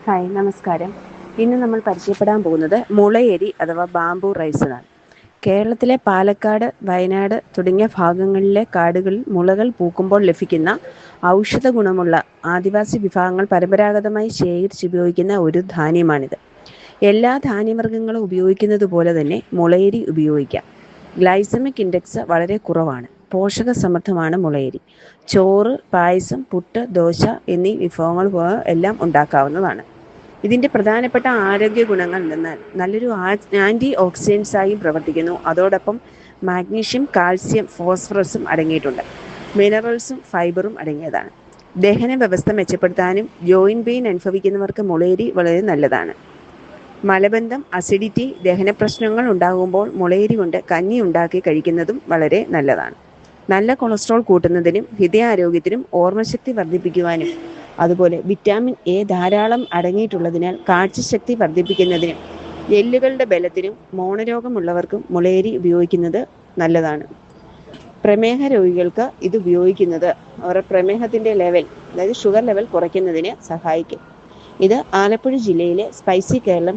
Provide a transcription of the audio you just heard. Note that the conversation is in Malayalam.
ഹായ്, നമസ്കാരം. ഇന്ന് നമ്മൾ പരിചയപ്പെടാൻ പോകുന്നത് മുളയരി അഥവാ ബാംബു റൈസ് ആണ്. കേരളത്തിലെ പാലക്കാട്, വയനാട് തുടങ്ങിയ ഭാഗങ്ങളിലെ കാടുകളിൽ മുളകൾ പൂക്കുമ്പോൾ ലഭിക്കുന്ന ഔഷധ ഗുണമുള്ള ആദിവാസി വിഭാഗങ്ങൾ പരമ്പരാഗതമായി ശേഖരിച്ചുപയോഗിക്കുന്ന ഒരു ധാന്യമാണിത്. എല്ലാ ധാന്യവർഗ്ഗങ്ങളും ഉപയോഗിക്കുന്നത് പോലെ തന്നെ മുളയരി ഉപയോഗിക്കാം. ഗ്ലൈസമിക് ഇൻഡെക്സ് വളരെ കുറവാണ്. പോഷകസമൃദ്ധമാണ് മുളയരി. ചോറ്, പായസം, പുട്ട്, ദോശ എന്നീ വിഭവങ്ങൾ എല്ലാം ഉണ്ടാക്കാവുന്നതാണ്. ഇതിൻ്റെ പ്രധാനപ്പെട്ട ആരോഗ്യ ഗുണങ്ങൾ എന്തെന്നാൽ നല്ലൊരു ആൻറ്റി ഓക്സിഡൻസായും പ്രവർത്തിക്കുന്നു. അതോടൊപ്പം മാഗ്നീഷ്യം, കാൽസ്യം, ഫോസ്ഫറസും അടങ്ങിയിട്ടുണ്ട്. മിനറൽസും ഫൈബറും അടങ്ങിയതാണ്. ദഹന വ്യവസ്ഥ മെച്ചപ്പെടുത്താനും ജോയിൻറ്റ് പെയിൻ അനുഭവിക്കുന്നവർക്ക് മുളയരി വളരെ നല്ലതാണ്. മലബന്ധം, അസിഡിറ്റി, ദഹന പ്രശ്നങ്ങൾ ഉണ്ടാകുമ്പോൾ മുളയരി കൊണ്ട് കഞ്ഞി ഉണ്ടാക്കി കഴിക്കുന്നതും വളരെ നല്ലതാണ്. നല്ല കൊളസ്ട്രോൾ കൂട്ടുന്നതിനും ഹൃദയാരോഗ്യത്തിനും ഓർമ്മശക്തി വർദ്ധിപ്പിക്കുവാനും അതുപോലെ വിറ്റാമിൻ എ ധാരാളം അടങ്ങിയിട്ടുള്ളതിനാൽ കാഴ്ചശക്തി വർദ്ധിപ്പിക്കുന്നതിനും എല്ലുകളുടെ ബലത്തിനും മോണരോഗമുള്ളവർക്കും മുളയരി ഉപയോഗിക്കുന്നത് നല്ലതാണ്. പ്രമേഹ രോഗികൾക്ക് ഇത് ഉപയോഗിക്കുന്നത് അവരുടെ പ്രമേഹത്തിൻ്റെ ലെവൽ, അതായത് ഷുഗർ ലെവൽ കുറയ്ക്കുന്നതിന് സഹായിക്കും. ഇത് ആലപ്പുഴ ജില്ലയിലെ സ്പൈസി കേരളം